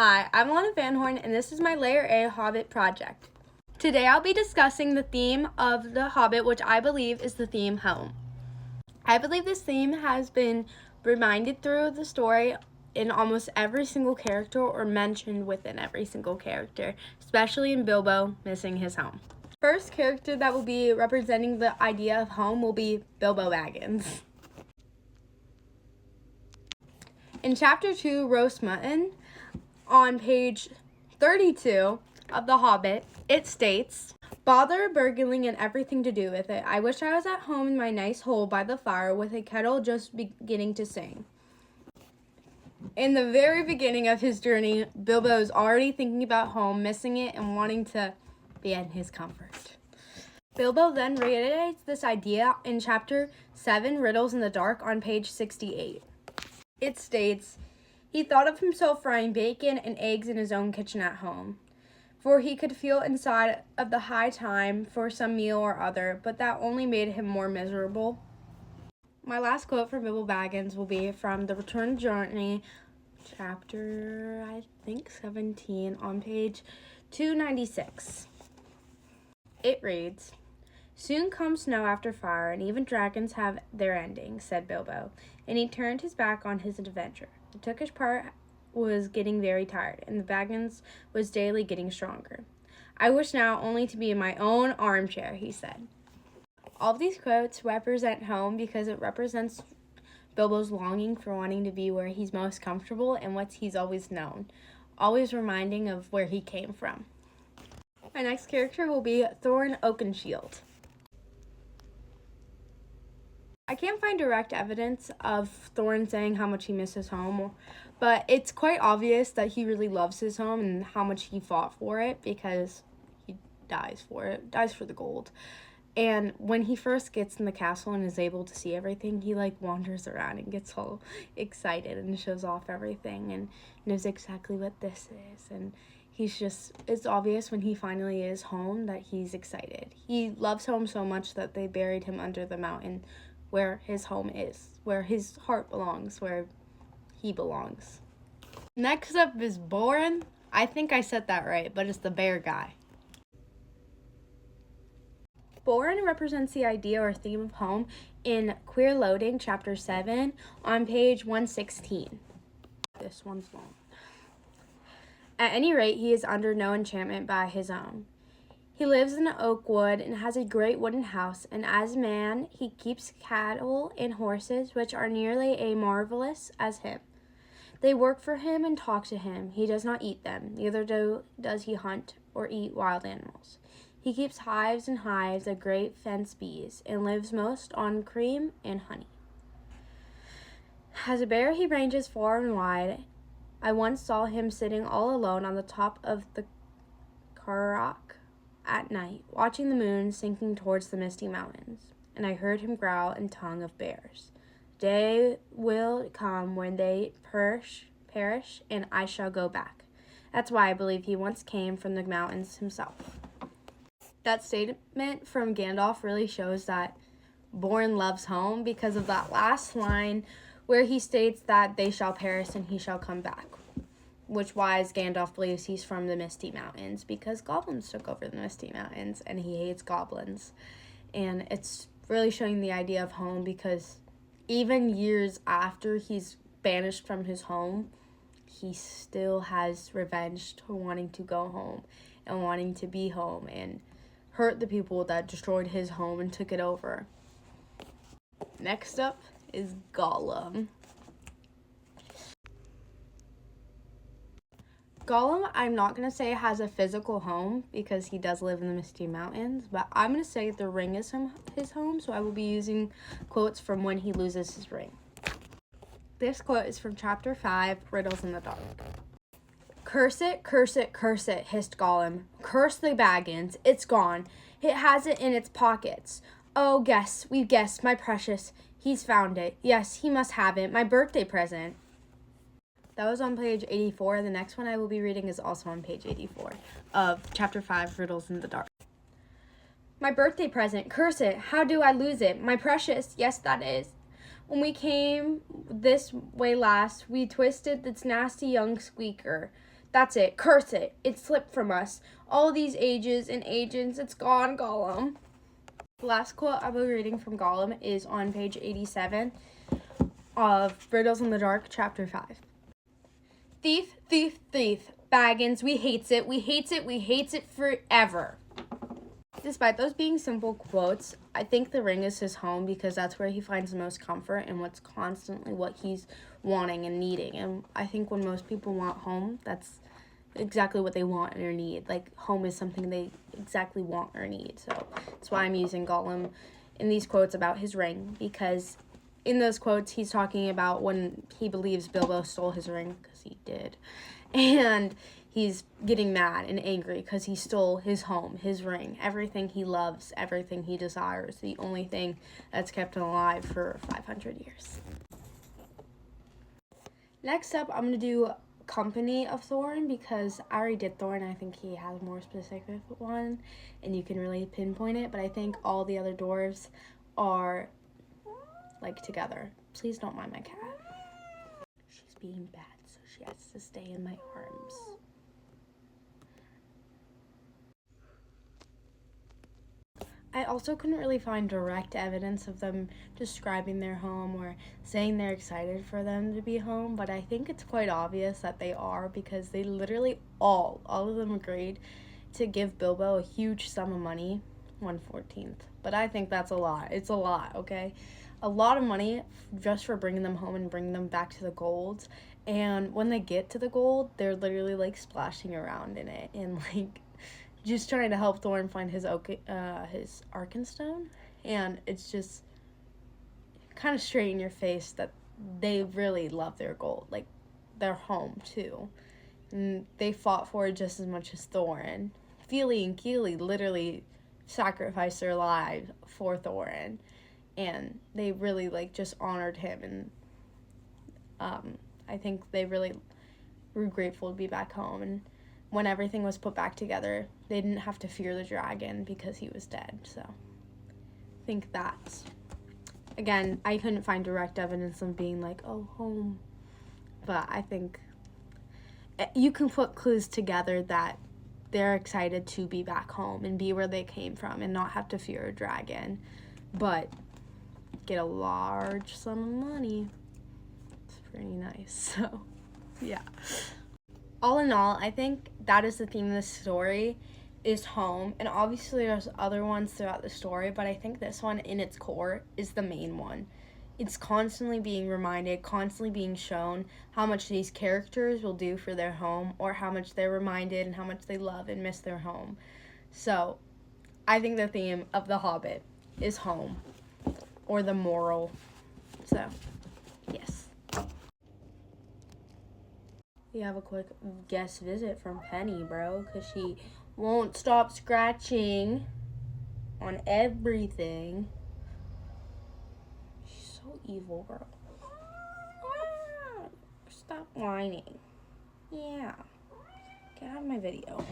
Hi, I'm Lana Van Horn, and this is my Layer A Hobbit project. Today I'll be discussing the theme of The Hobbit, which I believe is the theme home. I believe this theme has been reminded through the story in almost every single character or mentioned within every single character, especially in Bilbo missing his home. First character that will be representing the idea of home will be Bilbo Baggins. In Chapter 2, Roast Mutton, on page 32 of The Hobbit, it states, "Bother burgling and everything to do with it. I wish I was at home in my nice hole by the fire with a kettle just beginning to sing." In the very beginning of his journey, Bilbo is already thinking about home, missing it, and wanting to be in his comfort. Bilbo then reiterates this idea in Chapter 7, Riddles in the Dark, on page 68. It states, "He thought of himself frying bacon and eggs in his own kitchen at home, for he could feel inside of the high time for some meal or other, but that only made him more miserable." My last quote from Bilbo Baggins will be from The Return Journey, chapter, 17, on page 296. It reads, "Soon comes snow after fire, and even dragons have their ending," said Bilbo, and he turned his back on his adventure. The Tookish part was getting very tired, and the Baggins was daily getting stronger. "I wish now only to be in my own armchair," he said. All of these quotes represent home because it represents Bilbo's longing for wanting to be where he's most comfortable and what he's always known, always reminding of where he came from. My next character will be Thorin Oakenshield. I can't find direct evidence of Thorin saying how much he misses home, but it's quite obvious that he really loves his home and how much he fought for it because he dies for the gold. And when he first gets in the castle and is able to see everything, he wanders around and gets all excited and shows off everything and knows exactly what this is. And it's obvious when he finally is home that he's excited. He loves home so much that they buried him under the mountain where his home is, where his heart belongs, where he belongs. Next up is Borin. I think I said that right, but it's the bear guy. Borin represents the idea or theme of home in Queer Loading, chapter 7, on page 116. This one's long. At any rate, he is under no enchantment by his own. He lives in oak wood and has a great wooden house, and as man he keeps cattle and horses, which are nearly as marvelous as him. They work for him and talk to him. He does not eat them, neither does he hunt or eat wild animals. He keeps hives and hives of great fence bees, and lives most on cream and honey. As a bear he ranges far and wide. I once saw him sitting all alone on the top of the Carrock at night, watching the moon sinking towards the misty mountains, and I heard him growl in tongue of bears. Day will come when they perish, and I shall go back. That's why I believe he once came from the mountains himself." That statement from Gandalf really shows that Borin loves home because of that last line where he states that they shall perish and he shall come back, which wise Gandalf believes he's from the Misty Mountains because goblins took over the Misty Mountains and he hates goblins. And it's really showing the idea of home because even years after he's banished from his home, he still has revenge to wanting to go home and wanting to be home and hurt the people that destroyed his home and took it over. Next up is Gollum. Gollum, I'm not going to say has a physical home because he does live in the Misty Mountains, but I'm going to say the ring is his home, so I will be using quotes from when he loses his ring. This quote is from chapter 5, Riddles in the Dark. "Curse it, curse it, curse it," hissed Gollum. "Curse the Baggins. It's gone. It has it in its pockets. Oh, guess, we've guessed, my precious. He's found it. Yes, he must have it. My birthday present." That was on page 84. The next one I will be reading is also on page 84 of chapter 5, Riddles in the Dark. "My birthday present. Curse it. How do I lose it? My precious. Yes, that is. When we came this way last, we twisted this nasty young squeaker. That's it. Curse it. It slipped from us. All these ages and agents, it's gone, Gollum. The last quote I'll be reading from Gollum is on page 87 of Riddles in the Dark, chapter 5. Thief, thief, thief. Baggins, we hates it. We hates it. We hates it forever. Despite those being simple quotes, I think the ring is his home because that's where he finds the most comfort and what's constantly what he's wanting and needing. And I think when most people want home, that's exactly what they want or need. Like, home is something they exactly want or need. So that's why I'm using Gollum in these quotes about his ring, because in those quotes he's talking about when he believes Bilbo stole his ring, because he did. And he's getting mad and angry because he stole his home, his ring, everything he loves, everything he desires, the only thing that's kept him alive for 500 years. Next up, I'm going to do Company of Thorin, because I already did Thorin. I think he has a more specific one, and you can really pinpoint it, but I think all the other dwarves are, like, together. Please don't mind my cat. She's being bad, so she has to stay in my arms. I also couldn't really find direct evidence of them describing their home or saying they're excited for them to be home, but I think it's quite obvious that they are, because they literally all of them agreed to give Bilbo a huge sum of money, 1/14. But I think that's a lot. It's a lot, okay? A lot of money just for bringing them home and bringing them back to the golds. And when they get to the gold, they're literally, like, splashing around in it and, like, just trying to help Thorin find his Arkenstone. And it's just kind of straight in your face that they really love their gold, like their home too. And they fought for it just as much as Thorin. Fili and Kili literally sacrificed their lives for Thorin, and they really, like, just honored him. And I think they really were grateful to be back home. And when everything was put back together, they didn't have to fear the dragon because he was dead. So I think that's, again, I couldn't find direct evidence of being like, oh, home. But I think you can put clues together that they're excited to be back home and be where they came from and not have to fear a dragon, but get a large sum of money. It's pretty nice. So, yeah. All in all, I think that is the theme of the story, is home. And obviously there's other ones throughout the story, but I think this one in its core is the main one. It's constantly being reminded, constantly being shown how much these characters will do for their home, or how much they're reminded and how much they love and miss their home. So I think the theme of The Hobbit is home, or the moral. So, yes. We have a quick guest visit from Penny, bro, because she won't stop scratching on everything. She's so evil, bro. Stop whining. Yeah. Get out of my video.